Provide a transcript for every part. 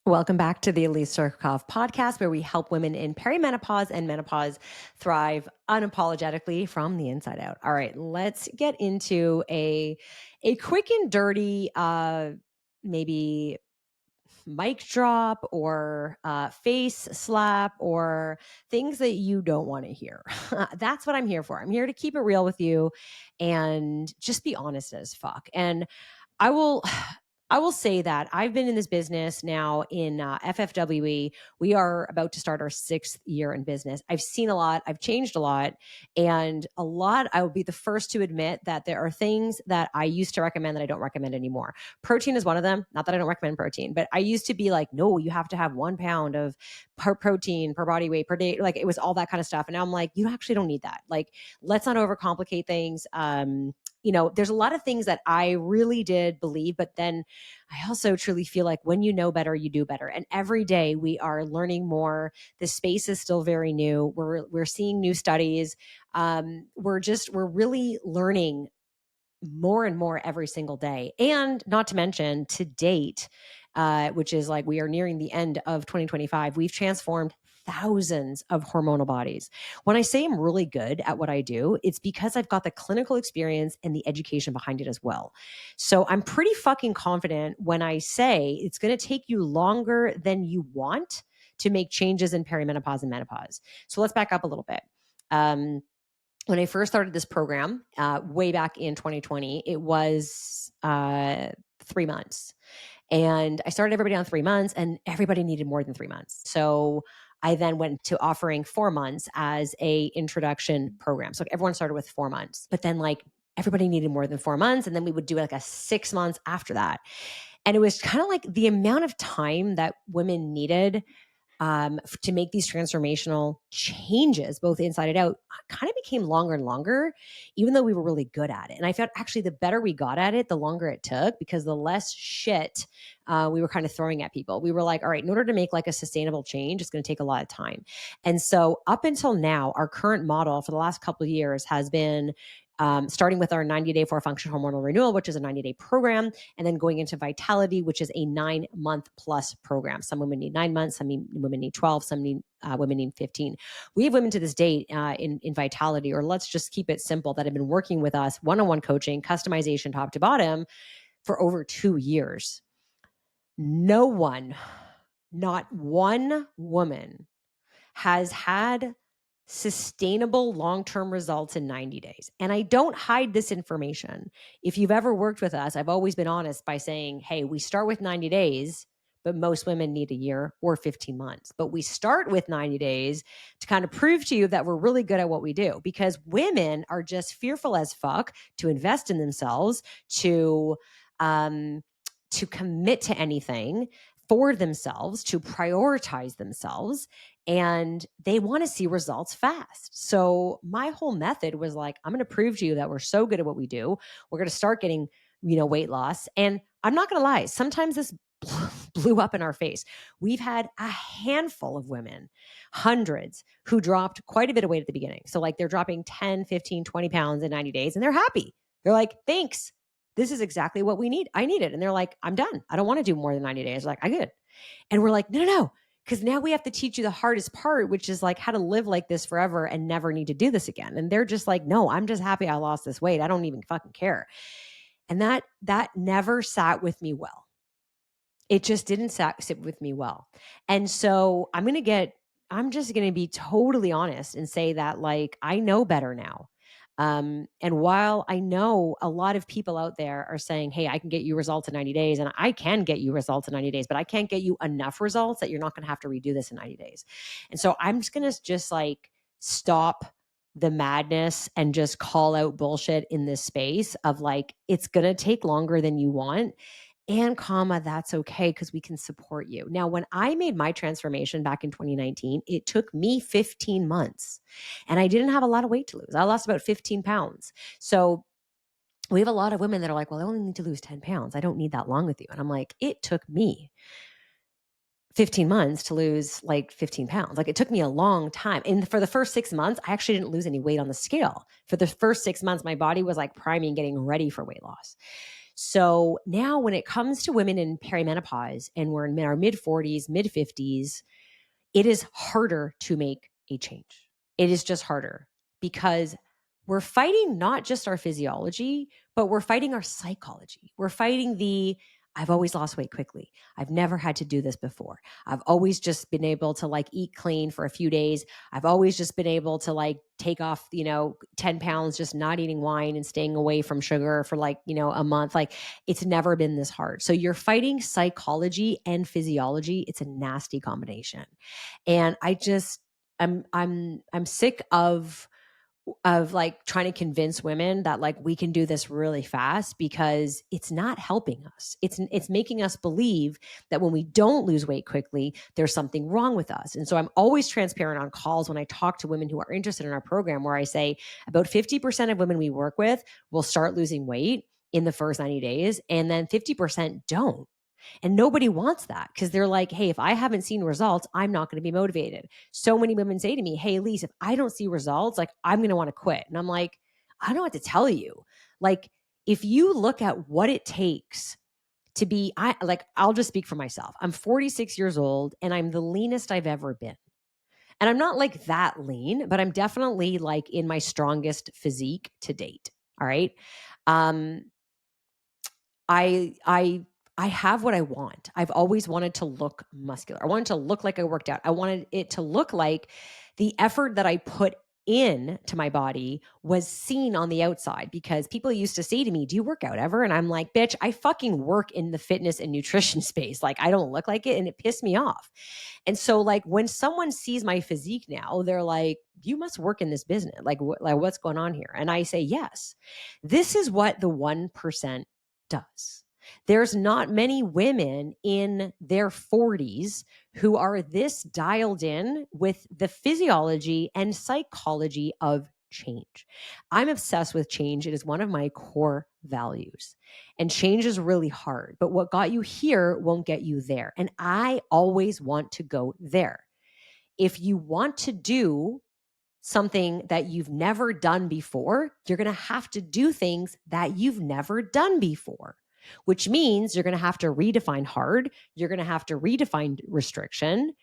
Welcome back to the Elise podcast, where we help women in perimenopause and menopause thrive unapologetically from the inside out. All right, let's get into a quick and dirty, maybe mic drop or face slap or things that you don't want to hear. That's what I'm here for. I'm here to keep it real with you and just be honest as fuck. And I will I will say that I've been in this business now in FFWE. We are about to start our 6th year in business. I've seen a lot. I've changed a lot. And a lot, I will be the first to admit that there are things that I used to recommend that I don't recommend anymore. Protein is one of them. Not that I don't recommend protein, but I used to be like, no, you have to have 1 pound of protein per body weight per day. Like it was all that kind of stuff. And now I'm like, you actually don't need that. Like, let's not overcomplicate things. There's a lot of things that I really did believe, but then I also truly feel like when you know better, you do better. And every day we are learning more. The space is still very new. We're seeing new studies. We're really learning more and more every single day. And not to mention to date, which is like we are nearing the end of 2025, we've transformed thousands of hormonal bodies. When I say I'm really good at what I do, it's because I've got the clinical experience and the education behind it as well. So I'm pretty fucking confident when I say it's going to take you longer than you want to make changes in perimenopause and menopause. So let's back up a little bit. When I first started this program way back in 2020, it was 3 months. And I started everybody on 3 months, and everybody needed more than 3 months. So I then went to offering 4 months as a introduction program. So everyone started with 4 months, but then like everybody needed more than 4 months. And then we would do like a 6 months after that. And it was kind of like the amount of time that women needed to make these transformational changes, both inside and out, kind of became longer and longer, even though we were really good at it. And I felt actually the better we got at it, the longer it took, because the less shit we were kind of throwing at people. We were like, all right, in order to make like a sustainable change, it's going to take a lot of time. And so up until now, our current model for the last couple of years has been starting with our 90-day for function hormonal renewal, which is a 90-day program, and then going into Vitality, which is a 9-month plus program. Some women need 9 months, some women need 12, some women need 15. We have women to this date in Vitality, or let's just keep it simple, that have been working with us, one-on-one coaching, customization top to bottom for over 2 years. No one, not one woman has had sustainable long-term results in 90 days. And I don't hide this information. If you've ever worked with us, I've always been honest by saying, hey, we start with 90 days, but most women need a year or 15 months. But we start with 90 days to kind of prove to you that we're really good at what we do, because women are just fearful as fuck to invest in themselves, to commit to anything for themselves, to prioritize themselves, and they want to see results fast. So my whole method was like, I'm going to prove to you that we're so good at what we do. We're going to start getting, weight loss. And I'm not going to lie, sometimes this blew up in our face. We've had a handful of women, hundreds, who dropped quite a bit of weight at the beginning. So like they're dropping 10, 15, 20 pounds in 90 days, and they're happy. They're like, thanks. This is exactly what we need. I need it. And they're like, I'm done. I don't want to do more than 90 days. Like, I good. And we're like, no. Because now we have to teach you the hardest part, which is like how to live like this forever and never need to do this again. And they're just like, no, I'm just happy I lost this weight. I don't even fucking care. And that never sat with me well. It just didn't sit with me well. And so I'm just going to be totally honest and say that like, I know better now. And while I know a lot of people out there are saying, hey, I can get you results in 90 days, and I can get you results in 90 days, but I can't get you enough results that you're not going to have to redo this in 90 days. And so I'm just going to like stop the madness and just call out bullshit in this space of like, it's going to take longer than you want. And that's okay, because we can support you. Now, when I made my transformation back in 2019, it took me 15 months and I didn't have a lot of weight to lose. I lost about 15 pounds. So we have a lot of women that are like, well, I only need to lose 10 pounds. I don't need that long with you. And I'm like, it took me 15 months to lose like 15 pounds. Like it took me a long time. And for the first 6 months, I actually didn't lose any weight on the scale. For the first 6 months, my body was like priming, getting ready for weight loss. So now when it comes to women in perimenopause and we're in our mid 40s, mid 50s, it is harder to make a change. It is just harder because we're fighting not just our physiology, but we're fighting our psychology. We're fighting I've always lost weight quickly. I've never had to do this before. I've always just been able to like eat clean for a few days. I've always just been able to like take off, 10 pounds, just not eating wine and staying away from sugar for like, a month. Like it's never been this hard. So you're fighting psychology and physiology. It's a nasty combination. And I'm sick of like trying to convince women that like we can do this really fast because it's not helping us. It's making us believe that when we don't lose weight quickly, there's something wrong with us. And so I'm always transparent on calls when I talk to women who are interested in our program, where I say about 50% of women we work with will start losing weight in the first 90 days, and then 50% don't. And nobody wants that because they're like, hey, if I haven't seen results, I'm not going to be motivated. So many women say to me, hey, Elise, if I don't see results, like I'm going to want to quit. And I'm like, I don't know what to tell you. Like, if you look at what it takes to be, I'll just speak for myself. I'm 46 years old and I'm the leanest I've ever been. And I'm not like that lean, but I'm definitely like in my strongest physique to date. All right. Um, I I I have what I want. I've always wanted to look muscular. I wanted to look like I worked out. I wanted it to look like the effort that I put in to my body was seen on the outside, because people used to say to me, "Do you work out ever?" And I'm like, "Bitch, I fucking work in the fitness and nutrition space. Like I don't look like it," and it pissed me off. And so like when someone sees my physique now, they're like, "You must work in this business. Like what's going on here?" And I say, "Yes. This is what the 1% does." There's not many women in their 40s who are this dialed in with the physiology and psychology of change. I'm obsessed with change. It is one of my core values. And change is really hard, but what got you here won't get you there. And I always want to go there. If you want to do something that you've never done before, you're going to have to do things that you've never done before, which means you're going to have to redefine hard. You're going to have to redefine restriction.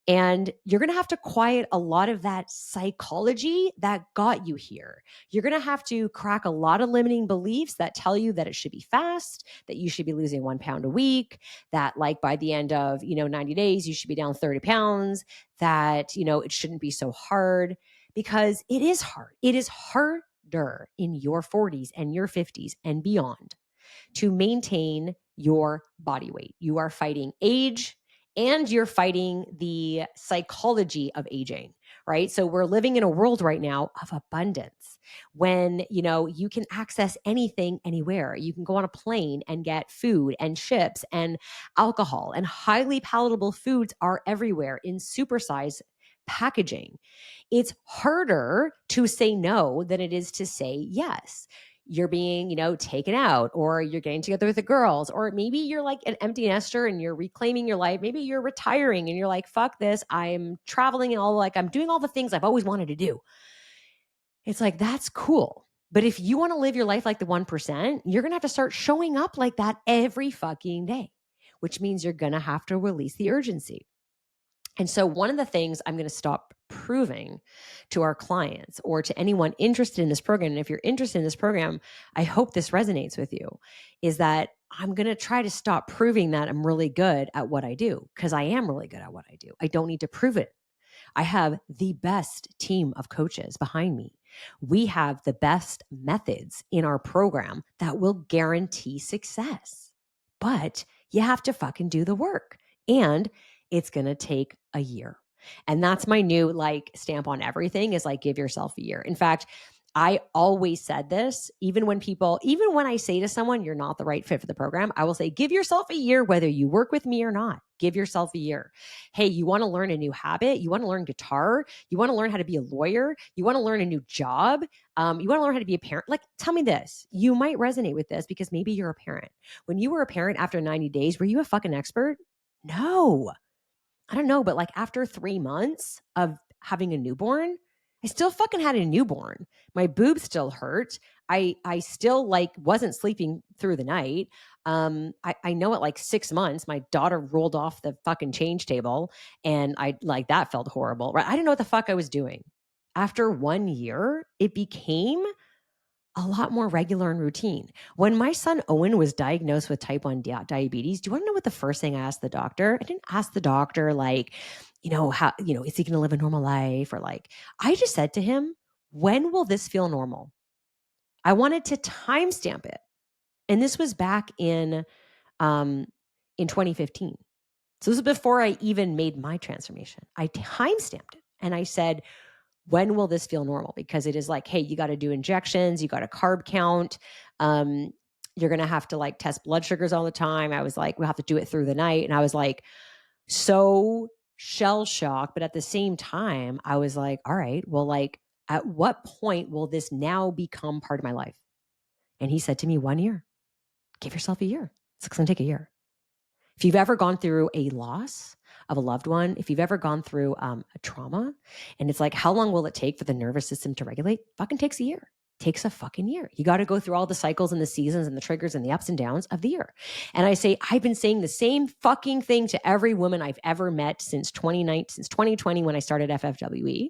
And you're going to have to quiet a lot of that psychology that got you here. You're going to have to crack a lot of limiting beliefs that tell you that it should be fast, that you should be losing 1 pound a week, that like by the end of, 90 days, you should be down 30 pounds, that, it shouldn't be so hard, because it is hard. It is harder in your 40s and your 50s and beyond to maintain your body weight. You are fighting age and you're fighting the psychology of aging, right? So we're living in a world right now of abundance when, you can access anything anywhere. You can go on a plane and get food and chips and alcohol, and highly palatable foods are everywhere in supersized packaging. It's harder to say no than it is to say yes. You're being, taken out, or you're getting together with the girls, or maybe you're like an empty nester and you're reclaiming your life. Maybe you're retiring and you're like, fuck this. I'm traveling and I'm doing all the things I've always wanted to do. It's like, that's cool. But if you want to live your life like the 1%, you're going to have to start showing up like that every fucking day, which means you're going to have to release the urgency. And so one of the things I'm going to stop proving to our clients or to anyone interested in this program, and if you're interested in this program, I hope this resonates with you, is that I'm going to try to stop proving that I'm really good at what I do, because I am really good at what I do. I don't need to prove it. I have the best team of coaches behind me. We have the best methods in our program that will guarantee success. But you have to fucking do the work. And it's going to take a year. And that's my new stamp on everything, is give yourself a year. In fact, I always said this, even when I say to someone, you're not the right fit for the program, I will say, give yourself a year, whether you work with me or not. Give yourself a year. Hey, you want to learn a new habit? You want to learn guitar? You want to learn how to be a lawyer? You want to learn a new job? You want to learn how to be a parent? Tell me this. You might resonate with this because maybe you're a parent. When you were a parent after 90 days, were you a fucking expert? No. I don't know, but after 3 months of having a newborn, I still fucking had a newborn. My boobs still hurt. I still like wasn't sleeping through the night. I know at like 6 months, my daughter rolled off the fucking change table, and I like that felt horrible, right? I didn't know what the fuck I was doing. After 1 year, it became a lot more regular and routine. When my son Owen was diagnosed with type 1 diabetes, do you want to know what the first thing I asked the doctor? I didn't ask the doctor, like, how, is he going to live a normal life? Or like, I just said to him, when will this feel normal? I wanted to timestamp it. And this was back um, in 2015. So this was before I even made my transformation. I timestamped it and I said, when will this feel normal? Because it is like, hey, you got to do injections, you got to carb count. You're going to have to like test blood sugars all the time. I was like, we'll have to do it through the night. And I was like, so shell shocked. But at the same time, I was like, all right, well, like, at what point will this now become part of my life? And he said to me, 1 year. Give yourself a year. It's going to take a year. If you've ever gone through a loss of a loved one, if you've ever gone through a trauma, and it's like, how long will it take for the nervous system to regulate? Fucking takes a year. Takes a fucking year. You got to go through all the cycles and the seasons and the triggers and the ups and downs of the year. And I say, I've been saying the same fucking thing to every woman I've ever met since 2020 when I started FFWE.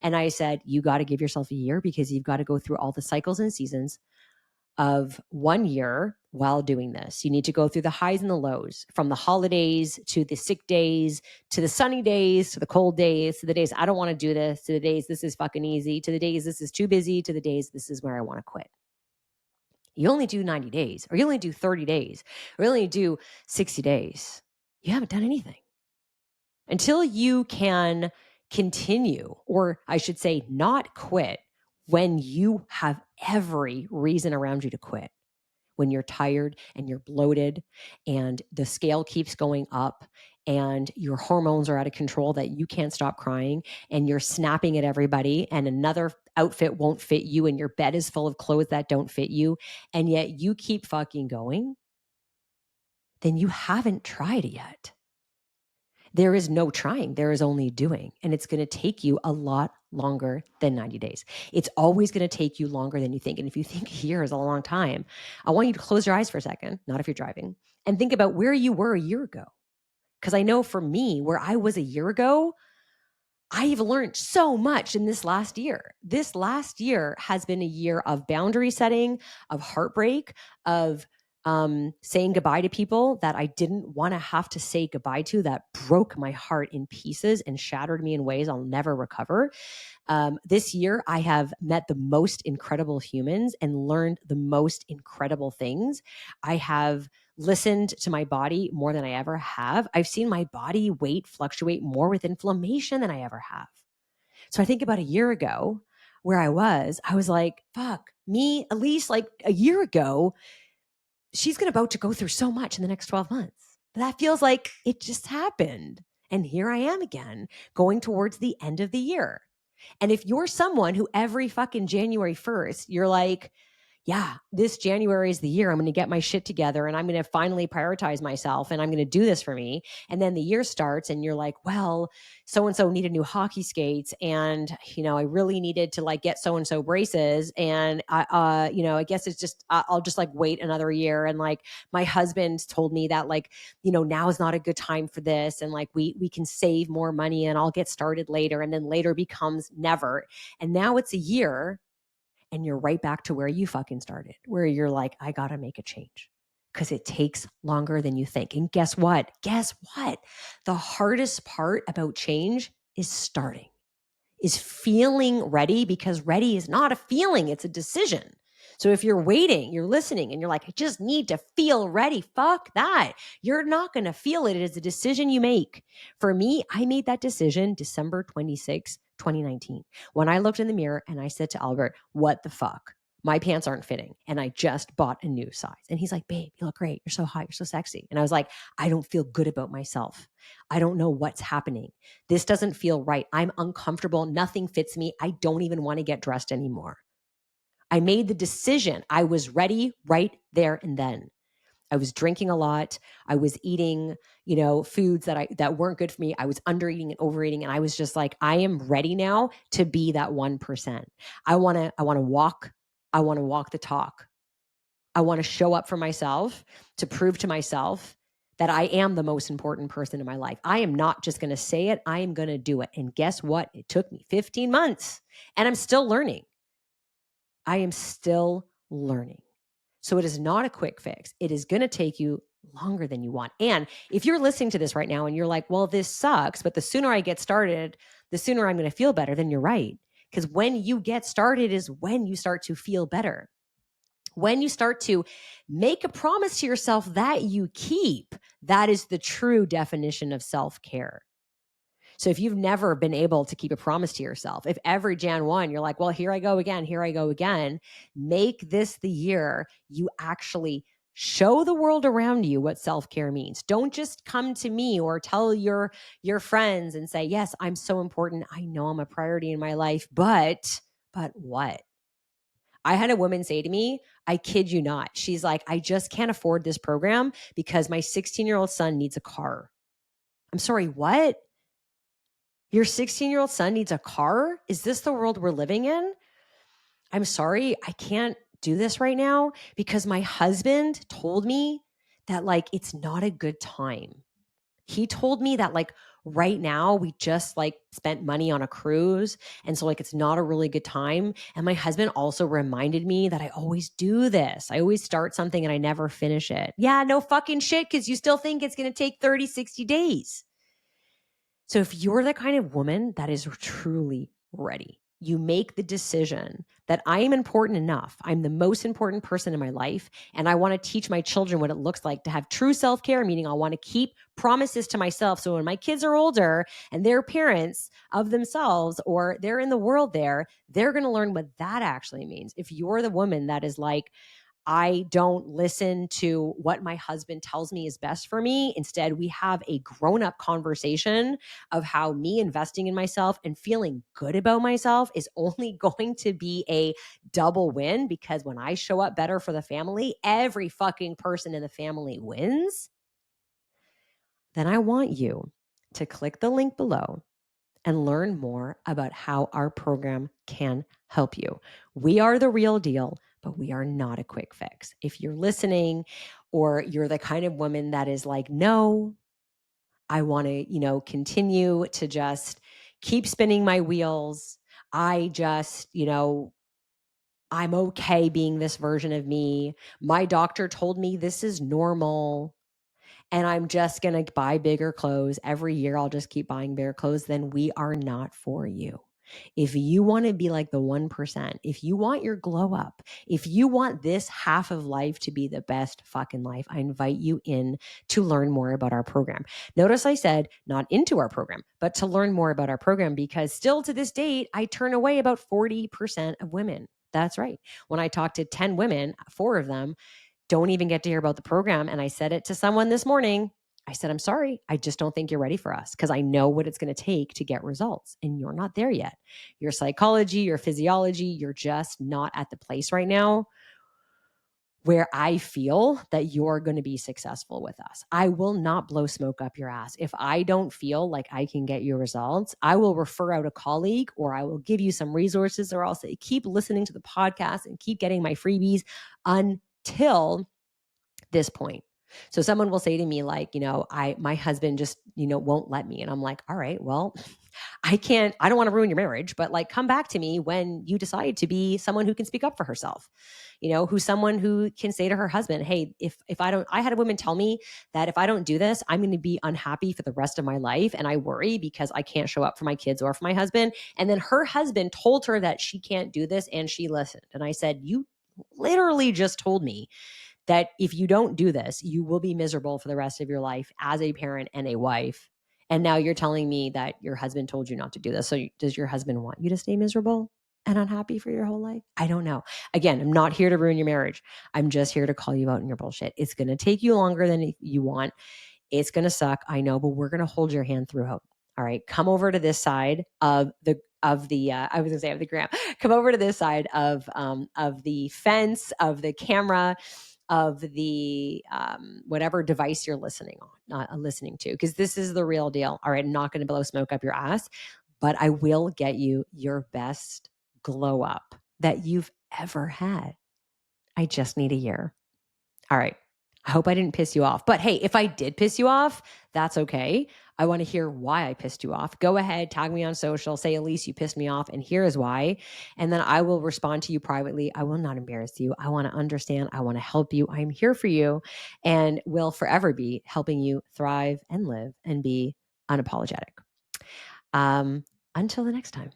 And I said, you got to give yourself a year because you've got to go through all the cycles and seasons of 1 year while doing this. You need to go through the highs and the lows, from the holidays to the sick days, to the sunny days, to the cold days, to the days I don't want to do this, to the days this is fucking easy, to the days this is too busy, to the days this is where I want to quit. You only do 90 days, or you only do 30 days, or you only do 60 days. You haven't done anything. Until you can continue, or I should say not quit, when you have every reason around you to quit, when you're tired and you're bloated and the scale keeps going up and your hormones are out of control that you can't stop crying and you're snapping at everybody and another outfit won't fit you and your bed is full of clothes that don't fit you and yet you keep fucking going, then you haven't tried it yet. There is no trying. There is only doing. And it's going to take you a lot longer than 90 days. It's always going to take you longer than you think. And if you think a year is a long time, I want you to close your eyes for a second, not if you're driving, and think about where you were a year ago. Because I know for me, where I was a year ago, I've learned so much in this last year. This last year has been a year of boundary setting, of heartbreak, of saying goodbye to people that I didn't want to have to say goodbye to, that broke my heart in pieces and shattered me in ways I'll never recover. This year, I have met the most incredible humans and learned the most incredible things. I have listened to my body more than I ever have. I've seen my body weight fluctuate more with inflammation than I ever have. So I think about a year ago where I was like, fuck me, Elise, like a year ago, she's about to go through so much in the next 12 months. But that feels like it just happened. And here I am again, going towards the end of the year. And if you're someone who every fucking January 1st, you're like, yeah, this January is the year I'm going to get my shit together and I'm going to finally prioritize myself and I'm going to do this for me. And then the year starts and you're like, well, so-and-so needed new hockey skates and, I really needed to like get so-and-so braces. And I guess it's just, I'll just like wait another year. And like my husband told me that like, now is not a good time for this. And like, we can save more money and I'll get started later. And then later becomes never. And now it's a year. And you're right back to where you fucking started, where you're like, I got to make a change because it takes longer than you think. And guess what? The hardest part about change is starting, is feeling ready, because ready is not a feeling, it's a decision. So if you're waiting, you're listening, and you're like, I just need to feel ready. Fuck that. You're not going to feel it. It is a decision you make. For me, I made that decision December 26, 2019, when I looked in the mirror and I said to Albert, what the fuck? My pants aren't fitting. And I just bought a new size. And he's like, babe, you look great. You're so hot. You're so sexy. And I was like, I don't feel good about myself. I don't know what's happening. This doesn't feel right. I'm uncomfortable. Nothing fits me. I don't even want to get dressed anymore. I made the decision. I was ready right there and then. I was drinking a lot. I was eating, foods that weren't good for me. I was undereating and overeating. And I was just like, I am ready now to be that 1%. I want to walk I want to walk the talk. I want to show up for myself to prove to myself that I am the most important person in my life. I am not just going to say it. I am going to do it. And guess what? It took me 15 months and I'm still learning. I am still learning. So it is not a quick fix. It is going to take you longer than you want. And if you're listening to this right now and you're like, well, this sucks, but the sooner I get started, the sooner I'm going to feel better, then you're right. Because when you get started is when you start to feel better. When you start to make a promise to yourself that you keep, that is the true definition of self-care. So if you've never been able to keep a promise to yourself, if every Jan 1, you're like, well, here I go again, make this the year you actually show the world around you what self-care means. Don't just come to me or tell your friends and say, yes, I'm so important. I know I'm a priority in my life, but what? I had a woman say to me, I kid you not, she's like, I just can't afford this program because my 16-year-old son needs a car. I'm sorry, what? Your 16-year-old son needs a car? Is this the world we're living in? I'm sorry, I can't do this right now because my husband told me that like it's not a good time. He told me that like right now we just like spent money on a cruise and so like it's not a really good time. And my husband also reminded me that I always do this. I always start something and I never finish it. Yeah, no fucking shit, because you still think it's going to take 30, 60 days. So if you're the kind of woman that is truly ready, you make the decision that I am important enough. I'm the most important person in my life. And I want to teach my children what it looks like to have true self-care, meaning I want to keep promises to myself. So when my kids are older and they're parents of themselves or they're in the world there, they're going to learn what that actually means. If you're the woman that is like, I don't listen to what my husband tells me is best for me. Instead, we have a grown-up conversation of how me investing in myself and feeling good about myself is only going to be a double win, because when I show up better for the family, every fucking person in the family wins. Then I want you to click the link below and learn more about how our program can help you. We are the real deal, but we are not a quick fix. If you're listening or you're the kind of woman that is like, no, I want to, continue to just keep spinning my wheels. I just, I'm okay being this version of me. My doctor told me this is normal and I'm just going to buy bigger clothes. Every year I'll just keep buying bigger clothes. Then we are not for you. If you want to be like the 1%, if you want your glow up, if you want this half of life to be the best fucking life, I invite you in to learn more about our program. Notice I said not into our program, but to learn more about our program, because still to this date, I turn away about 40% of women. That's right. When I talk to 10 women, 4 of them don't even get to hear about the program. And I said it to someone this morning. I said, I'm sorry, I just don't think you're ready for us, because I know what it's going to take to get results and you're not there yet. Your psychology, your physiology, you're just not at the place right now where I feel that you're going to be successful with us. I will not blow smoke up your ass. If I don't feel like I can get you results, I will refer out a colleague or I will give you some resources, or I'll say, keep listening to the podcast and keep getting my freebies until this point. So someone will say to me like, my husband just, won't let me. And I'm like, all right, well, I don't want to ruin your marriage, but like come back to me when you decide to be someone who can speak up for herself, who's someone who can say to her husband, hey, if I had a woman tell me that if I don't do this, I'm going to be unhappy for the rest of my life. And I worry because I can't show up for my kids or for my husband. And then her husband told her that she can't do this and she listened. And I said, you literally just told me that if you don't do this, you will be miserable for the rest of your life as a parent and a wife. And now you're telling me that your husband told you not to do this. So does your husband want you to stay miserable and unhappy for your whole life? I don't know. Again, I'm not here to ruin your marriage. I'm just here to call you out in your bullshit. It's going to take you longer than you want. It's going to suck. I know, but we're going to hold your hand throughout. All right. Come over to this side of the I was going to say of the gram. Come over to this side of the fence, of the camera, of the whatever device you're listening to, because this is the real deal. All right, I'm not going to blow smoke up your ass, but I will get you your best glow up that you've ever had. I just need a year. All right. I hope I didn't piss you off. But hey, if I did piss you off, that's okay. I want to hear why I pissed you off. Go ahead, tag me on social, say, Elise, you pissed me off, and here is why. And then I will respond to you privately. I will not embarrass you. I want to understand. I want to help you. I'm here for you and will forever be helping you thrive and live and be unapologetic. Until the next time.